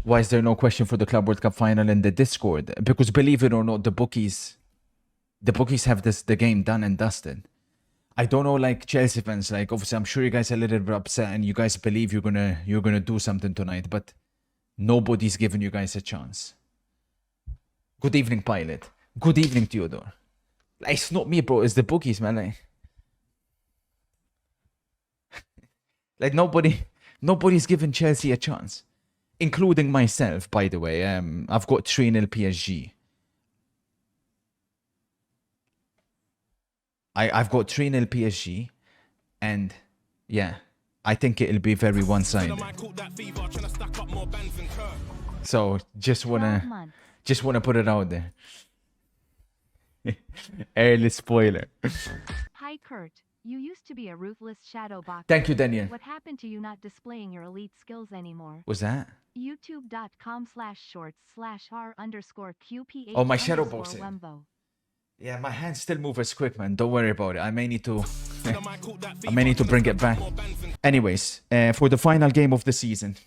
Why is there no question for the Club World Cup final in the Discord? Because believe it or not, the bookies have the game done and dusted. I don't know, like Chelsea fans, like obviously I'm sure you guys are a little bit upset and you guys believe you're gonna do something tonight, but nobody's giving you guys a chance. Good evening, Pilot. Good evening, Theodore. Like, it's not me, bro. It's the bookies, man. Like nobody's giving Chelsea a chance, including myself. By the way, I've got 3-0 PSG. I've got 3-0 PSG, and yeah, I think it'll be very one-sided. So just wanna put it out there. Early spoiler. Hi Kurt, you used to be a ruthless shadow boxer. Thank you, Daniel. What happened to you not displaying your elite skills anymore? What's that? youtube.com/shorts/r_qph. Oh, my shadow boxing. Yeah, my hands still move as quick, man. Don't worry about it. I may need to bring it back. Anyways, for the final game of the season.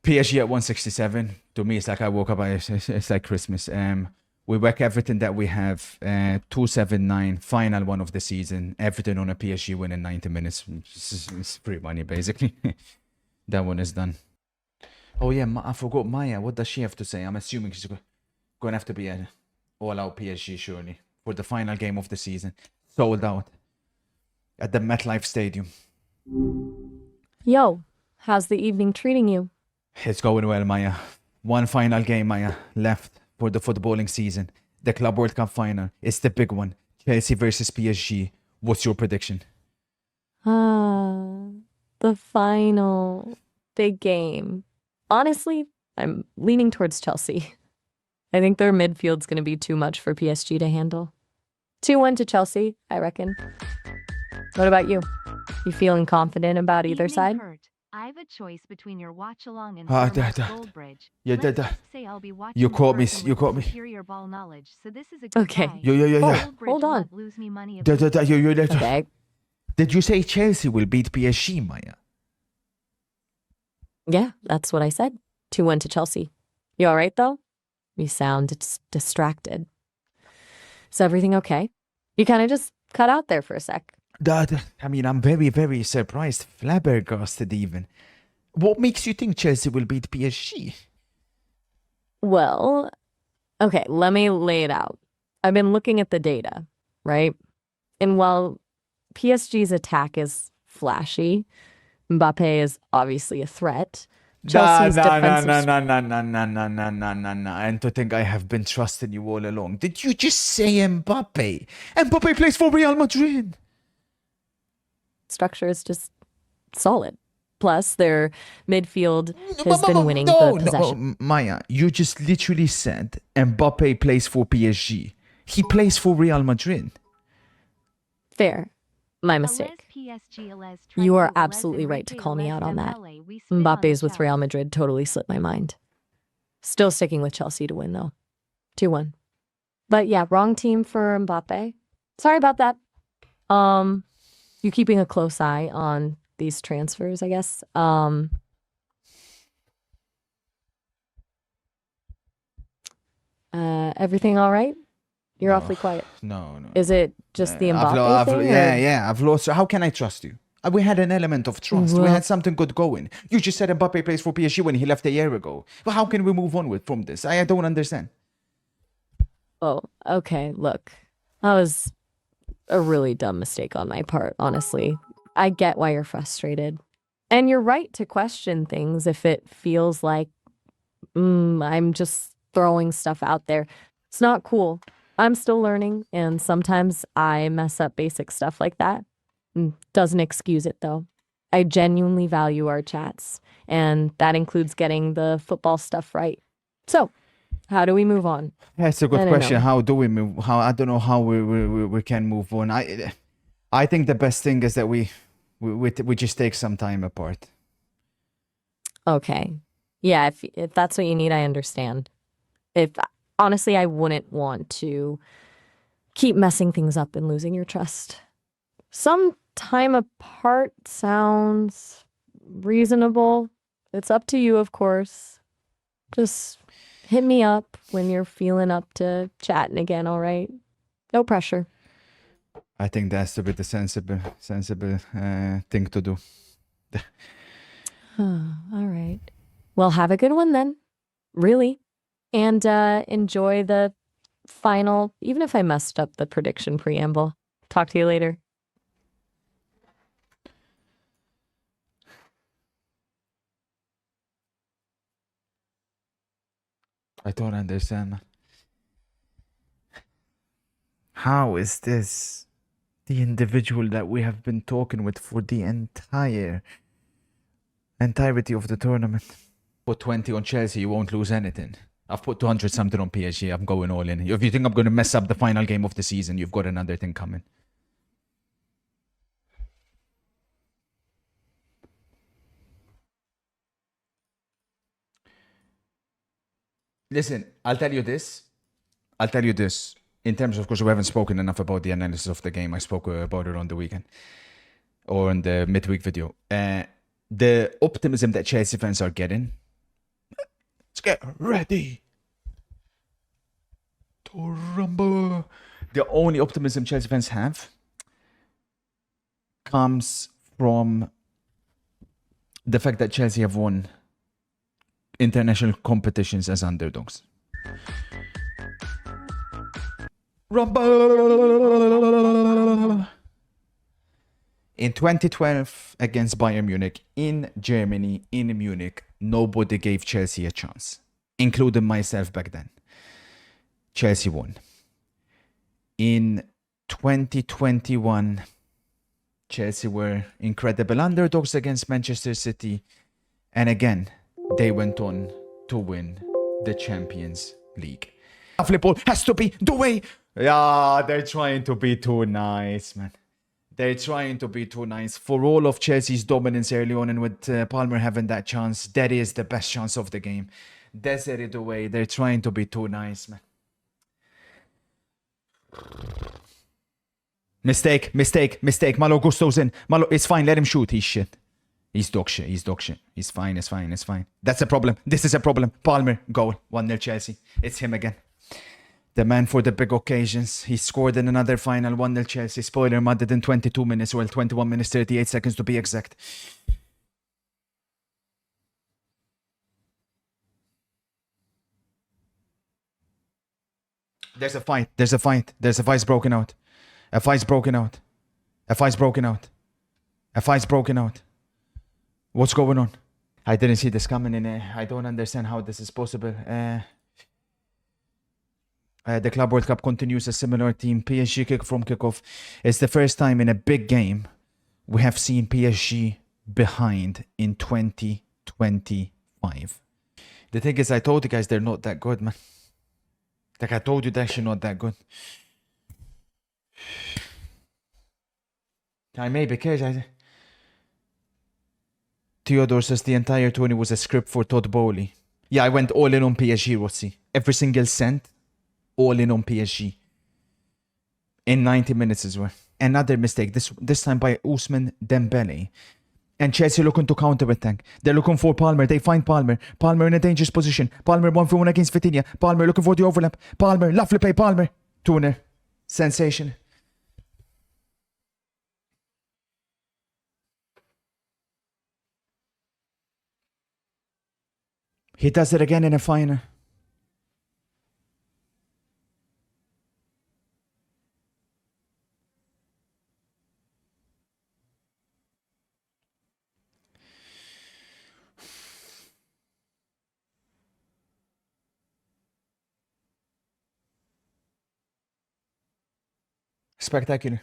PSG at 167. To me, it's like I woke up. It's like Christmas. We work everything that we have. 279. Final one of the season. Everything on a PSG win in 90 minutes. It's free money, basically. That one is done. Oh yeah, I forgot Maya. What does she have to say? I'm assuming she's going to have to be an all-out PSG, surely, for the final game of the season. Sold out at the MetLife Stadium. Yo, how's the evening treating you? It's going well, Maya. One final game, Maya, left for the footballing season. The Club World Cup final. It's the big one. Chelsea versus PSG. What's your prediction? The final big game. Honestly, I'm leaning towards Chelsea. I think their midfield's going to be too much for PSG to handle. 2-1 to Chelsea, I reckon. What about you? You feeling confident about either side? Kurt. I have a choice between your watch along and Goldbridge. Yeah, Say I'll be watching you caught me. Superior ball knowledge, so this is a good Okay. guy. Yeah. Hold on. Lose me money Okay. Did you say Chelsea will beat PSG, Maya? Yeah, that's what I said. 2-1 to Chelsea. You all right, though? You sound distracted. Is everything okay? You kind of just cut out there for a sec. I mean, I'm very, very surprised, flabbergasted even. What makes you think Chelsea will beat PSG? Well, okay, let me lay it out. I've been looking at the data, right? And while PSG's attack is flashy, Mbappe is obviously a threat. Chelsea's defensive... No. And to think I have been trusting you all along. Did you just say Mbappe? Mbappe plays for Real Madrid. Structure is just solid. Plus, their midfield has been winning the possession. Maya, you just literally said Mbappe plays for PSG. He plays for Real Madrid. Fair. My mistake. You are absolutely right to call me out on that. Mbappe's with Real Madrid totally slipped my mind. Still sticking with Chelsea to win, though. 2-1. But yeah, wrong team for Mbappe. Sorry about that. You keeping a close eye on these transfers, I guess. Everything all right? You're awfully quiet. No. Is it just the Mbappe thing? I've lost. How can I trust you? We had an element of trust. We had something good going. You just said Mbappe plays for PSG when he left a year ago. Well, how can we move on from this? I don't understand. Oh, okay. Look, that was a really dumb mistake on my part, honestly. I get why you're frustrated. And you're right to question things if it feels like I'm just throwing stuff out there. It's not cool. I'm still learning, and sometimes I mess up basic stuff like that. Doesn't excuse it, though. I genuinely value our chats, and that includes getting the football stuff right. So, how do we move on? That's a good question. How do we move? I don't know how we can move on. I think the best thing is that we just take some time apart. Okay. Yeah, if that's what you need, I understand. Honestly, I wouldn't want to keep messing things up and losing your trust. Some time apart sounds reasonable. It's up to you, of course. Just hit me up when you're feeling up to chatting again, all right? No pressure. I think that's a bit the sensible thing to do. All right. Well, have a good one then. Really. And enjoy the final, even if I messed up the prediction preamble. Talk to you later. I don't understand, man. How is this the individual that we have been talking with for the entirety of the tournament? Put 20 on Chelsea, you won't lose anything. I've put 200 something on PSG. I'm going all in. If you think I'm going to mess up the final game of the season, you've got another thing coming. Listen, I'll tell you this. In terms of course, we haven't spoken enough about the analysis of the game. I spoke about it on the weekend or in the midweek video. The optimism that Chelsea fans are getting. Let's get ready to rumble. The only optimism Chelsea fans have comes from the fact that Chelsea have won international competitions as underdogs. Rumble! In 2012 against Bayern Munich in Germany, in Munich, nobody gave Chelsea a chance, including myself back then. Chelsea won. In 2021, Chelsea were incredible underdogs against Manchester City, and again, they went on to win the Champions League. Lovely ball has to be the way. Yeah, they're trying to be too nice, man. They're trying to be too nice. For all of Chelsea's dominance early on and with Palmer having that chance, that is the best chance of the game. Desiree Doué, they're trying to be too nice, man. Mistake. Malo Gusto's in. Malo, it's fine, let him shoot. He's shit. He's dog shit. He's fine. That's a problem. This is a problem. Palmer, goal. 1-0 Chelsea. It's him again. The man for the big occasions. He scored in another final. 1-0 Chelsea. Spoiler, mudded in 22 minutes. Well, 21 minutes, 38 seconds to be exact. There's a fight. A fight's broken out. What's going on? I didn't see this coming in. I don't understand how this is possible. The Club World Cup continues a similar team. PSG kick from kickoff. It's the first time in a big game we have seen PSG behind in 2025. The thing is, I told you guys they're not that good, man. Like I told you, they're actually not that good. I may because Theodore says the entire tourney was a script for Todd Bowley. Yeah, I went all in on PSG, Rossi. Every single cent, all in on PSG. In 90 minutes as well. Another mistake, this time by Ousmane Dembele. And Chelsea looking to counter-attack. They're looking for Palmer. They find Palmer. Palmer in a dangerous position. Palmer 1-for-1 against Vitinha. Palmer looking for the overlap. Palmer, lovely play, Palmer. 2-0. Sensation. He does it again in a final. Spectacular.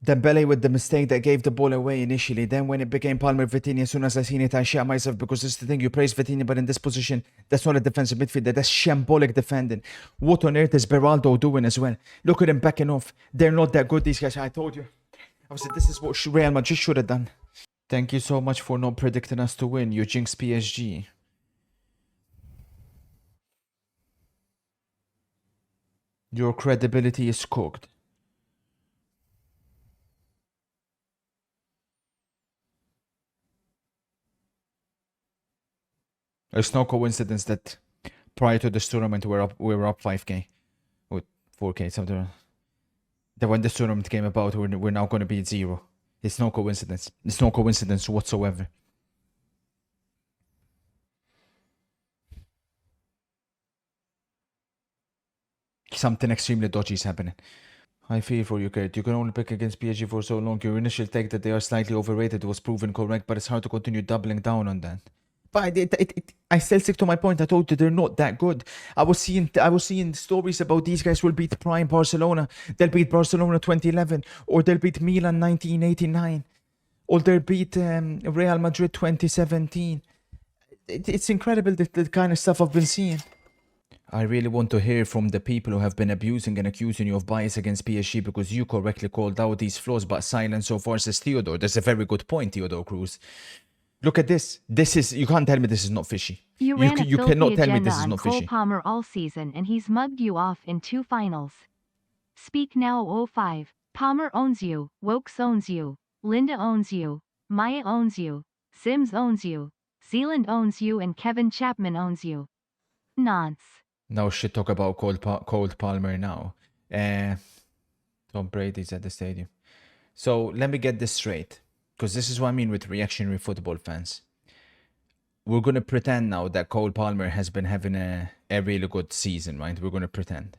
Dembele with the mistake that gave the ball away initially. Then when it became Palmer Vitinha, as soon as I seen it, I shot myself because this is the thing. You praise Vitinha, but in this position, that's not a defensive midfielder. That's shambolic defending. What on earth is Beraldo doing as well? Look at him backing off. They're not that good, these guys. I told you. I said, this is what Real Madrid should have done. Thank you so much for not predicting us to win. You jinx PSG. Your credibility is cooked. It's no coincidence that prior to this tournament we were up 5k with 4k something. That when this tournament came about, we're now going to be at 0. It's no coincidence. It's no coincidence whatsoever. Something extremely dodgy is happening. I feel for you, Kurt. You can only pick against PSG for so long. Your initial take that they are slightly overrated was proven correct, but it's hard to continue doubling down on that. But I still stick to my point. I told you they're not that good. I was seeing stories about these guys will beat prime Barcelona. They'll beat Barcelona 2011, or they'll beat Milan 1989, or they'll beat Real Madrid 2017. It's incredible the kind of stuff I've been seeing. I really want to hear from the people who have been abusing and accusing you of bias against PSG because you correctly called out these flaws, but silence so far, says Theodore. That's a very good point, Theodore Cruz. Look at this. You can't tell me this is not fishy. You ran a you filthy cannot tell me agenda this is on not Cole fishy. Palmer all season, and he's mugged you off in 2 finals. Speak now, 05. Palmer owns you, Wokes owns you, Linda owns you, Maya owns you, Sims owns you, Zealand owns you, and Kevin Chapman owns you. Nonce. No shit talk about Cole Palmer now. Tom Brady's at the stadium. So let me get this straight. Because this is what I mean with reactionary football fans. We're going to pretend now that Cole Palmer has been having a really good season, right? We're going to pretend.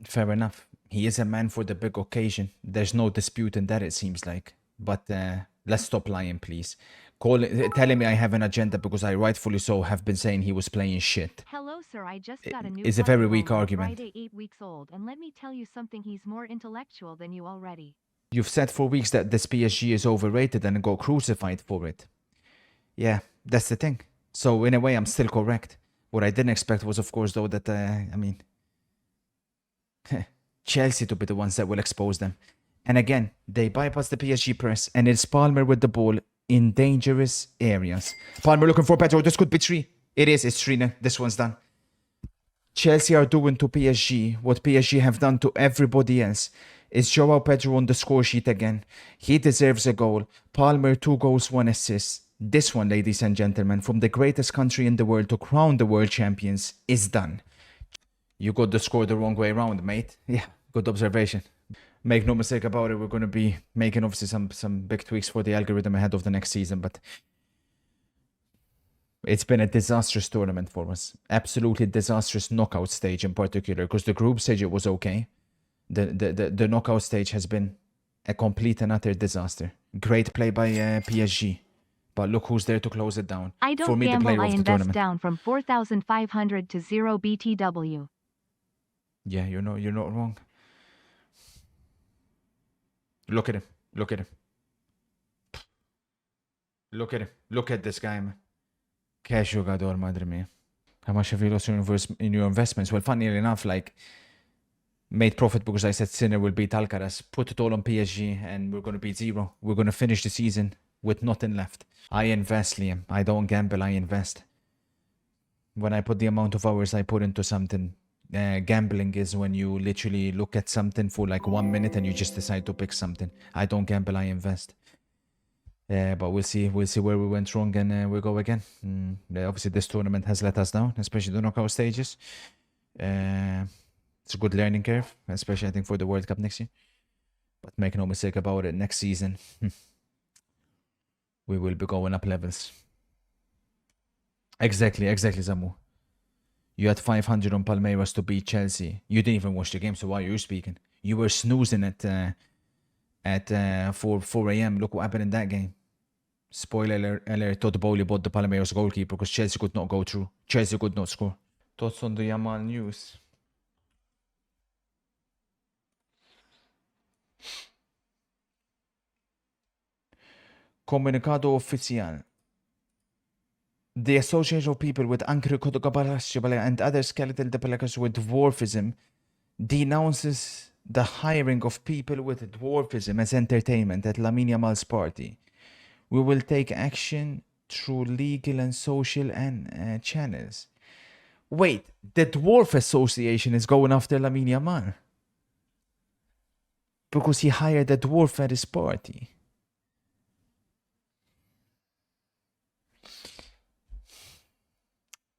Fair enough. He is a man for the big occasion. There's no dispute in that, it seems like. But let's stop lying, please. Telling me I have an agenda because I rightfully so have been saying he was playing shit. Hello, sir. I just got a new It's a very weak puppy home on argument. Friday, 8 weeks old, and let me tell you something. He's more intellectual than you already. You've said for weeks that this PSG is overrated and got crucified for it. Yeah, that's the thing. So in a way, I'm still correct. What I didn't expect was, of course, though, that, Chelsea to be the ones that will expose them. And again, they bypass the PSG press, and it's Palmer with the ball in dangerous areas. Palmer looking for Pedro. This could be 3. It is. It's 3 now. This one's done. Chelsea are doing to PSG what PSG have done to everybody else. Is Joao Pedro on the score sheet again? He deserves a goal. Palmer 2 goals, 1 assist. This one, ladies and gentlemen, from the greatest country in the world to crown the world champions, is done. You got the score the wrong way around, mate. Yeah, good observation. Make no mistake about it, we're going to be making obviously some big tweaks for the algorithm ahead of the next season, but it's been a disastrous tournament for us. Absolutely disastrous knockout stage in particular, because the group stage, it was okay. The knockout stage has been a complete and utter disaster. Great play by PSG, but look who's there to close it down. I don't For me, the gamble, player I of the invest tournament. down from 4,500 to 0 BTW. Yeah, you're not wrong. Look at him. Look at him. Look at him. Look at this guy, man. Que jugador, madre mia. How much have you lost in your investments? Well, funnily enough, like, made profit because I said Sinner will beat Alcaraz. Put it all on PSG and we're going to beat 0. We're going to finish the season with nothing left. I invest, Liam. I don't gamble, I invest. When I put the amount of hours I put into something, gambling is when you literally look at something for like 1 minute and you just decide to pick something. I don't gamble, I invest. But we'll see where we went wrong and we'll go again. Obviously, this tournament has let us down, especially the knockout stages. It's a good learning curve, especially I think for the World Cup next year. But make no mistake about it, next season, we will be going up levels. Exactly, Zamu. You had 500 on Palmeiras to beat Chelsea. You didn't even watch the game, so why are you speaking? You were snoozing at 4 a.m. Look what happened in that game. Spoiler alert, Todd Bowley bought the Palmeiras goalkeeper because Chelsea could not go through. Chelsea could not score. Thoughts on the Yamal news? Comunicado oficial. The Association of People with Ankylocabalacibale and other skeletal deplexities with dwarfism denounces the hiring of people with dwarfism as entertainment at Lamine Yamal's party. We will take action through legal and social and channels. Wait, the Dwarf Association is going after Lamine Yamal because he hired a dwarf at his party.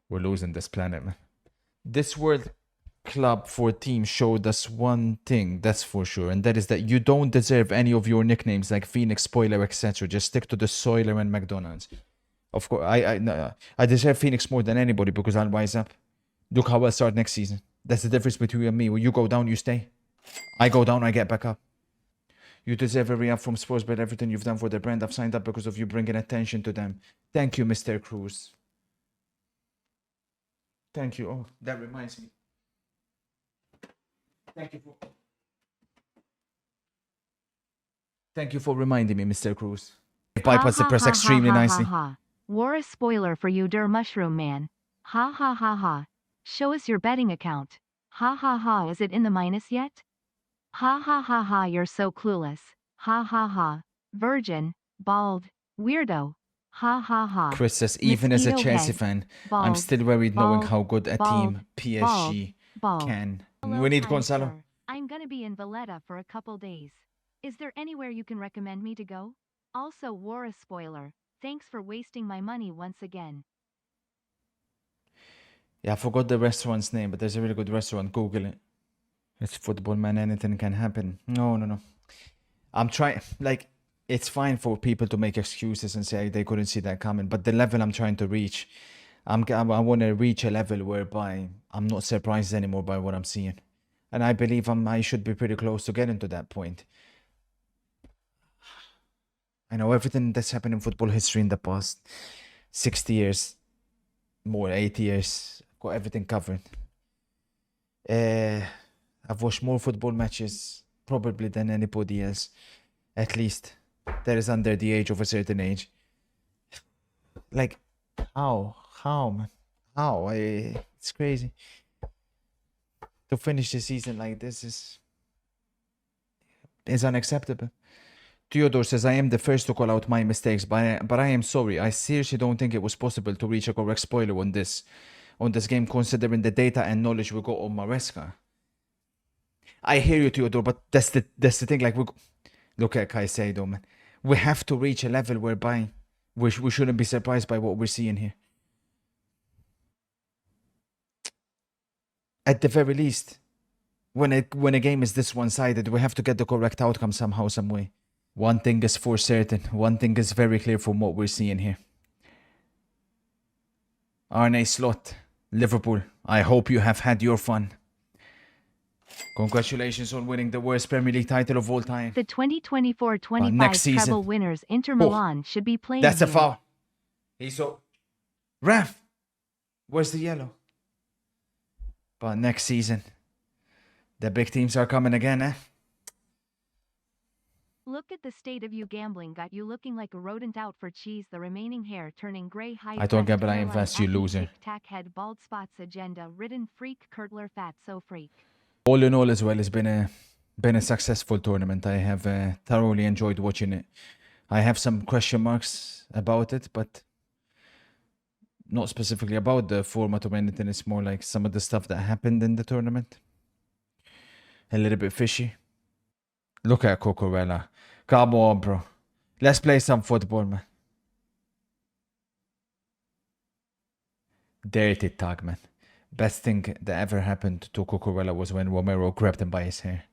We're losing this planet, man. This World Club 14 showed us one thing, that's for sure, and that is that you don't deserve any of your nicknames like Phoenix, Spoiler, etc. Just stick to the Soiler and McDonald's. Of course, I deserve Phoenix more than anybody because I'll rise up. Look how I'll start next season. That's the difference between you and me. When you go down, you stay. I go down, I get back up. You deserve a re-up from Spurs, but everything you've done for the brand, I've signed up because of you bringing attention to them. Thank you, Mr. Cruz. Thank you. Oh, that reminds me. Thank you for reminding me, Mr. Cruz. Bypass the press extremely nicely. Wore a spoiler for you, der mushroom man. Ha ha ha ha. Show us your betting account. Ha ha ha. Is it in the minus yet? Ha ha ha ha. You're so clueless. Ha ha ha. Virgin, bald, weirdo. Ha ha ha. Chris says, even as a Mosquito Chelsea head. fan, Bald, I'm still worried knowing bald, how good a bald, team PSG bald. can. Hello, We need kind Gonzalo. sir. I'm gonna be in Valletta for a couple days. Is there anywhere you can recommend me to go? Also, wore a spoiler. Thanks for wasting my money once again. Yeah, I forgot the restaurant's name, but there's a really good restaurant. Google it. It's football, man. Anything can happen. No. I'm trying, like, it's fine for people to make excuses and say they couldn't see that coming, but the level I'm trying to reach, I want to reach a level whereby I'm not surprised anymore by what I'm seeing. And I believe I should be pretty close to getting to that point. I know everything that's happened in football history in the past 60 years, more 80 years, got everything covered. I've watched more football matches probably than anybody else, at least that is under the age of a certain age. Like, how, man? How? It's crazy. To finish the season like this is unacceptable. Theodore says, I am the first to call out my mistakes, but I am sorry. I seriously don't think it was possible to reach a correct spoiler on this game, considering the data and knowledge we got on Maresca. I hear you, Theodore, but that's the thing. Like, look at Caicedo, man. We have to reach a level whereby we shouldn't be surprised by what we're seeing here. At the very least, when a game is this one-sided, we have to get the correct outcome somehow, some way. One thing is for certain. One thing is very clear from what we're seeing here. Arne Slot, Liverpool, I hope you have had your fun. Congratulations on winning the worst Premier League title of all time. The 2024-25 next season. treble winners Inter Milan should be playing That's a here. foul. He's so... Ref, where's the yellow? But next season, the big teams are coming again, eh? Look at the state of you gambling got you looking like a rodent out for cheese, the remaining hair turning gray, high I don't crest, gamble, I hairline, invest, you acne, loser. tic-tac head, bald spots, agenda ridden freak, Kurtler fatso freak. All in all as well, it's been a successful tournament. I have thoroughly enjoyed watching it. I have some question marks about it, but not specifically about the format or anything. It's more like some of the stuff that happened in the tournament. A little bit fishy. Look at Cucurella. Come on, bro. Let's play some football, man. Dirty tag, man. Best thing that ever happened to Cucurella was when Romero grabbed him by his hair.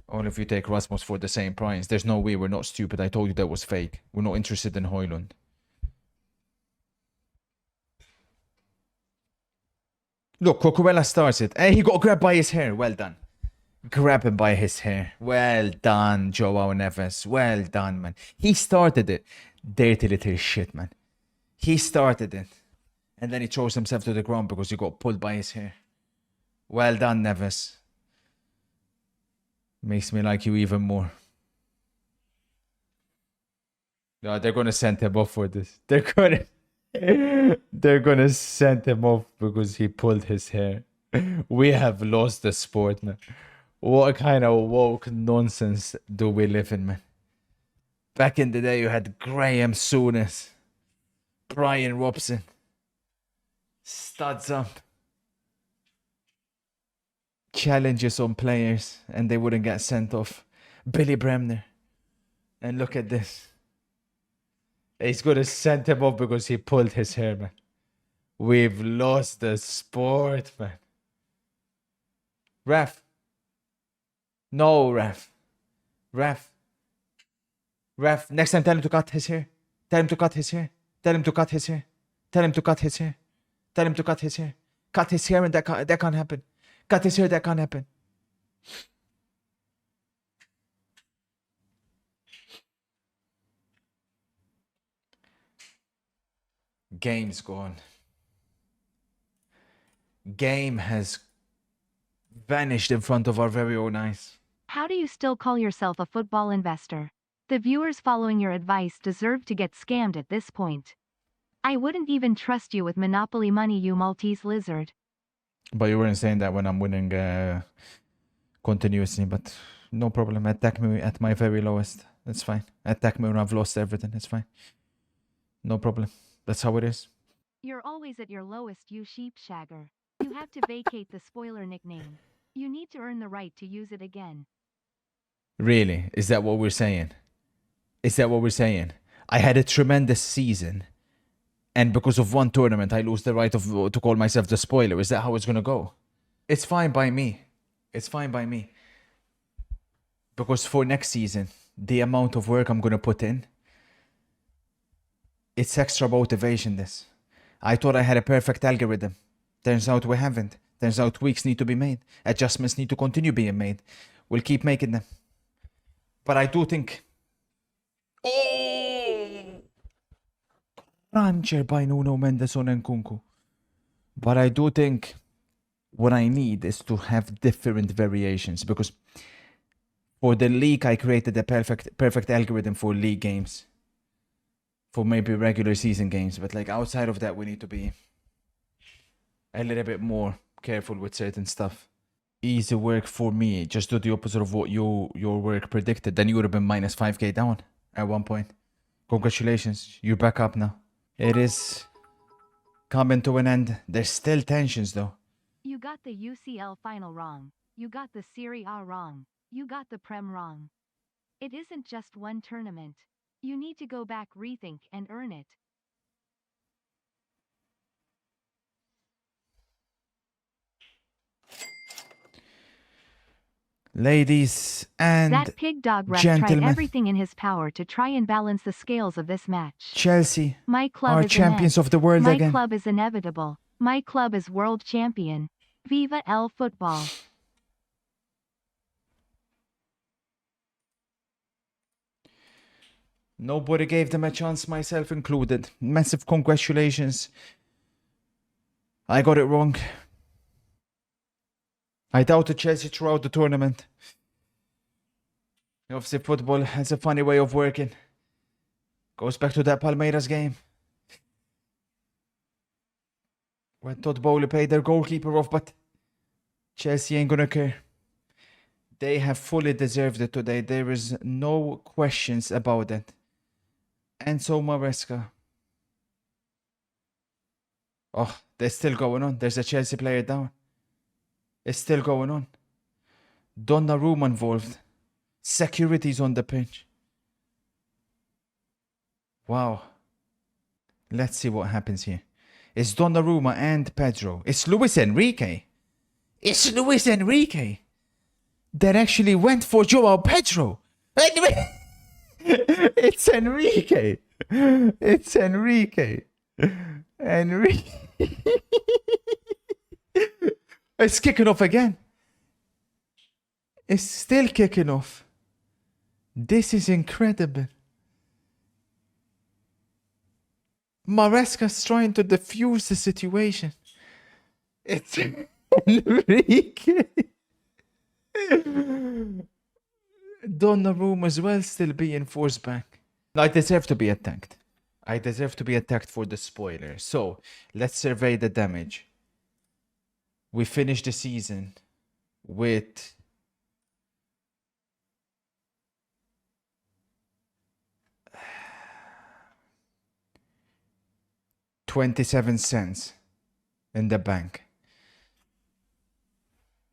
Only if you take Rasmus for the same price. There's no way, we're not stupid. I told you that was fake. We're not interested in Højlund. Look, Cucurella starts it. Hey, he got grabbed by his hair. Well done. Grab him by his hair. Well done, Joao Neves. Well done, man. He started it. Dirty little shit, man. He started it. And then he throws himself to the ground because he got pulled by his hair. Well done, Neves. Makes me like you even more. No, they're gonna send him off for this. They're gonna send him off because he pulled his hair. We have lost the sport, man. What kind of woke nonsense do we live in, man? Back in the day, you had Graham Souness, Brian Robson, studs up, challenges on players, and they wouldn't get sent off. Billy Bremner. And look at this. He's gonna send him off because he pulled his hair, man. We've lost the sport, man. Ref. No, ref. Ref. Ref. Next time, tell him to cut his hair. Tell him to cut his hair. Tell him to cut his hair. Tell him to cut his hair. Tell him to cut his hair. Cut his hair and that can't happen. Cut his hair, that can't happen. Game's gone. Game has vanished in front of our very own eyes. How do you still call yourself a football investor? The viewers following your advice deserve to get scammed at this point. I wouldn't even trust you with Monopoly money, you Maltese lizard. But you weren't saying that when I'm winning continuously, but no problem. Attack me at my very lowest. That's fine. Attack me when I've lost everything. It's fine. No problem. That's how it is. You're always at your lowest, you sheep shagger. You have to vacate the spoiler nickname. You need to earn the right to use it again. Really? Is that what we're saying? Is that what we're saying? I had a tremendous season, and because of one tournament, I lose the right to call myself the spoiler. Is that how it's gonna go? It's fine by me. It's fine by me. Because for next season, the amount of work I'm gonna put in, it's extra motivation, this. I thought I had a perfect algorithm. Turns out we haven't. Turns out tweaks need to be made. Adjustments need to continue being made. We'll keep making them. But I do think... Oh! Rancher by Nuno Mendes on Nkunku. But I do think what I need is to have different variations, because for the league I created a perfect algorithm for league games. For maybe regular season games, but like outside of that we need to be a little bit more careful with certain stuff. Easy work for me. Just do the opposite of what your work predicted. Then you would have been minus 5k down at one point. Congratulations, you're back up now. It is coming to an end. There's still tensions though. You got the UCL final wrong. You got the Serie A wrong. You got the Prem wrong. It isn't just one tournament. You need to go back, rethink, and earn it. Ladies and that pig dog ref tried gentlemen, everything in his power to try and balance the scales of this match. Chelsea My club are is champions of the world My again. club is inevitable. My club is world champion. Viva el football. Nobody gave them a chance, myself included. Massive congratulations. I got it wrong. I doubted Chelsea throughout the tournament. Obviously, football has a funny way of working. Goes back to that Palmeiras game, when Todd Bowley paid their goalkeeper off, but Chelsea ain't gonna care. They have fully deserved it today. There is no questions about it. Enzo Maresca. Oh, they're still going on. There's a Chelsea player down. It's still going on. Donnarumma involved. Security's on the pitch. Wow. Let's see what happens here. It's Donnarumma and Pedro. It's Luis Enrique. It's Luis Enrique that actually went for Joao Pedro. It's Enrique. It's Enrique. Enrique. It's kicking off again. It's still kicking off. This is incredible. Maresca's trying to defuse the situation. It's Enrique. Donnarumma as well still being forced back. I deserve to be attacked. I deserve to be attacked for the spoiler. So, let's survey the damage. We finished the season with $0.27 in the bank.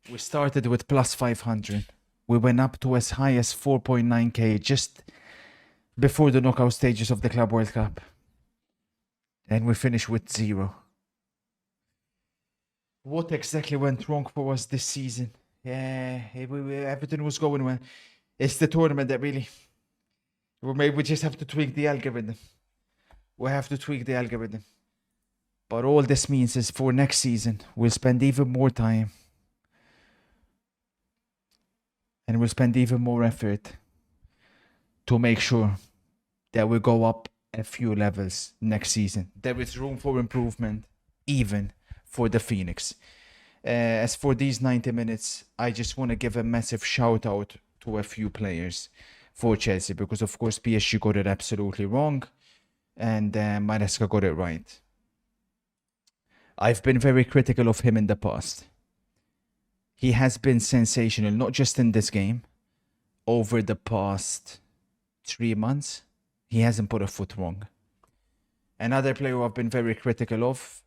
We started with plus 500. We went up to as high as 4.9k just before the knockout stages of the Club World Cup. And we finished with 0. what exactly went wrong for us this season? Yeah, everything was going well. It's the tournament that really. Well, maybe we just have to tweak the algorithm. We have to tweak the algorithm. But all this means is for next season, we'll spend even more time. And we'll spend even more effort to make sure that we go up a few levels next season. There is room for improvement, even for the Phoenix. As for these 90 minutes, I just want to give a massive shout out to a few players for Chelsea, because of course PSG got it absolutely wrong and Maresca got it right. I've been very critical of him in the past. He has been sensational, not just in this game. Over the past 3 months, he hasn't put a foot wrong. Another player who I've been very critical of,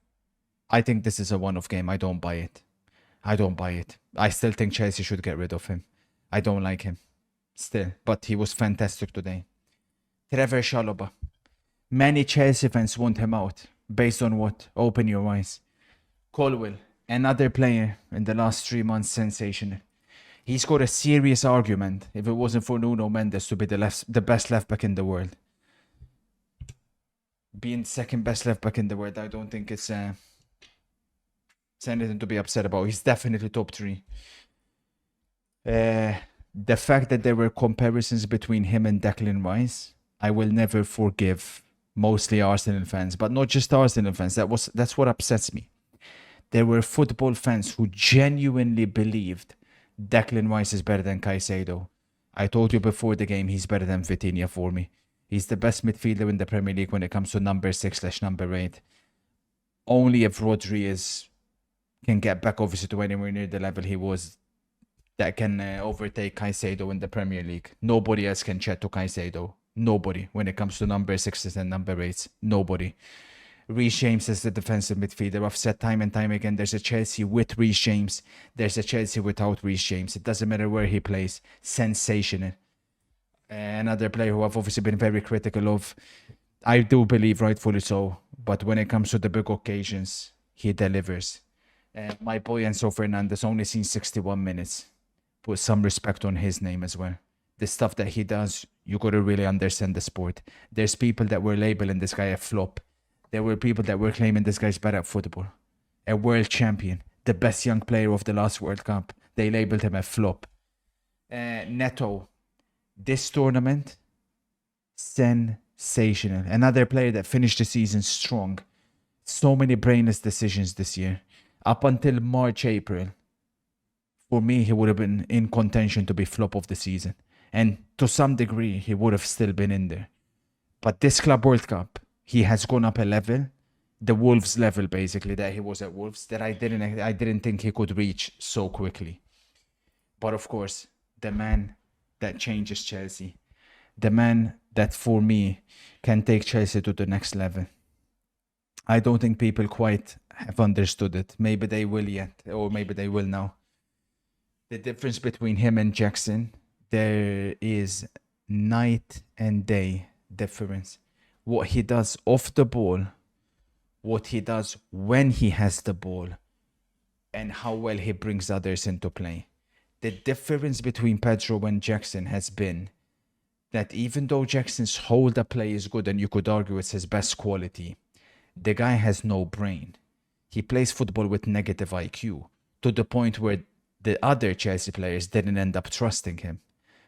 I think this is a one-off game. I don't buy it. I still think Chelsea should get rid of him. I don't like him still, but he was fantastic today. Trevor Chalobah. Many Chelsea fans want him out. Based on what? Open your eyes. Colwill, another player in the last 3 months, sensational. He's got a serious argument, if it wasn't for Nuno Mendes, to be the best left back in the world. Being second best left back in the world, I don't think it's anything to be upset about. He's definitely top 3. The fact that there were comparisons between him and Declan Rice, I will never forgive mostly Arsenal fans, but not just Arsenal fans. That's what upsets me. There were football fans who genuinely believed Declan Rice is better than Caicedo. I told you before the game, he's better than Vitinha for me. He's the best midfielder in the Premier League when it comes to number 6/number 8. Only if Rodri can get back, obviously, to anywhere near the level he was, that can overtake Caicedo in the Premier League. Nobody else can chat to Caicedo. Nobody when it comes to number 6s and number 8s. Nobody. Reece James is the defensive midfielder. I've said time and time again, there's a Chelsea with Reece James. There's a Chelsea without Reece James. It doesn't matter where he plays. Sensational. Another player who I've obviously been very critical of. I do believe rightfully so. But when it comes to the big occasions, he delivers. My boy Enzo Fernandez only seen 61 minutes. Put some respect on his name as well. The stuff that he does, you got to really understand the sport. There's people that were labeling this guy a flop. There were people that were claiming this guy's bad at football. A world champion. The best young player of the last World Cup. They labeled him a flop. Neto. This tournament, sensational. Another player that finished the season strong. So many brainless decisions this year. Up until March, April, for me, he would have been in contention to be flop of the season. And to some degree, he would have still been in there. But this Club World Cup, he has gone up a level. The Wolves level, basically, that he was at Wolves, that I didn't think he could reach so quickly. But of course, the man that changes Chelsea. The man that, for me, can take Chelsea to the next level. I don't think people quite have understood it. Maybe they will yet, or maybe they will now. The difference between him and Jackson, there is night and day difference. What he does off the ball, what he does when he has the ball, and how well he brings others into play. The difference between Pedro and Jackson has been that even though Jackson's hold up play is good and you could argue it's his best quality, the guy has no brain. He plays football with negative IQ to the point where the other Chelsea players didn't end up trusting him.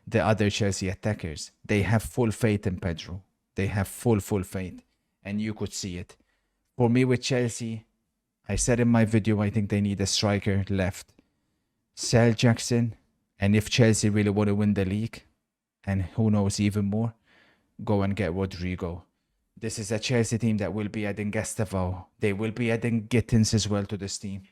The other Chelsea attackers, they have full faith in Pedro. They have full faith. And you could see it. For me with Chelsea, I said in my video, I think they need a striker left. Sell Jackson. And if Chelsea really want to win the league, and who knows even more, go and get Rodrigo. This is a Chelsea team that will be adding Gustavo. They will be adding Gittins as well to this team.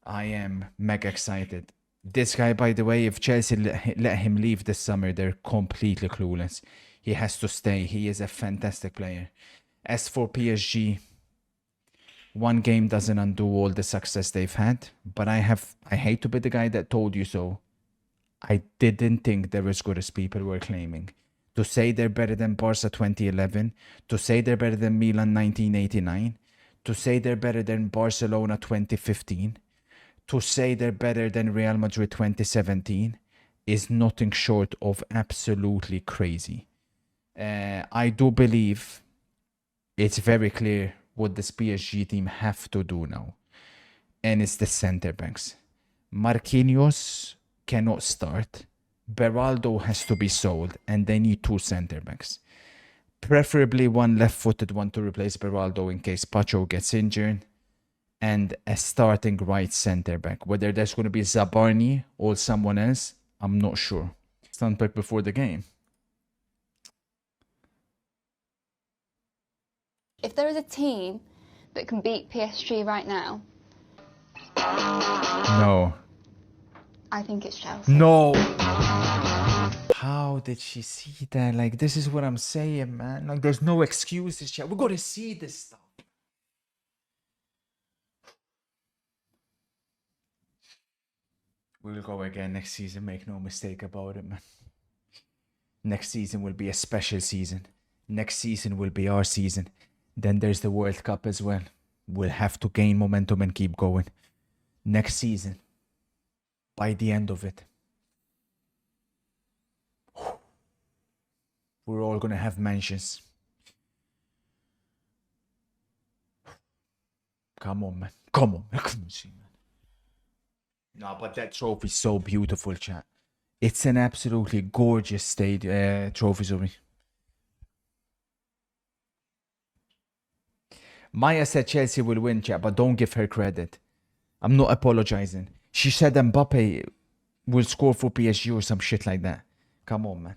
I am mega excited. This guy, by the way, if Chelsea let him leave this summer, they're completely clueless. He has to stay. He is a fantastic player. As for PSG, one game doesn't undo all the success they've had. But I hate to be the guy that told you so. I didn't think they're as good as people were claiming. To say they're better than Barca 2011, to say they're better than Milan 1989, to say they're better than Barcelona 2015, to say they're better than Real Madrid 2017 is nothing short of absolutely crazy. I do believe it's very clear what this PSG team have to do now. And it's the center backs. Marquinhos cannot start. Beraldo has to be sold, and they need 2 center backs. Preferably one left-footed one to replace Beraldo in case Pacho gets injured, and a starting right center back. Whether that's going to be Zabarni or someone else, I'm not sure. Stand back before the game. If there is a team that can beat PSG right now, No. I think it's Chelsea. No. How did she see that? Like, this is what I'm saying, man. Like, there's no excuses. We got to see this stuff. We'll go again next season. Make no mistake about it, man. Next season will be a special season. Next season will be our season. Then there's the World Cup as well. We'll have to gain momentum and keep going. Next season, by the end of it, we're all going to have mentions. Come on, man. Come on. Come on, see, man. No, but that trophy's so beautiful, chat. It's an absolutely gorgeous trophy, sorry. Maya said Chelsea will win, chat, but don't give her credit. I'm not apologizing. She said Mbappe will score for PSG or some shit like that. Come on, man.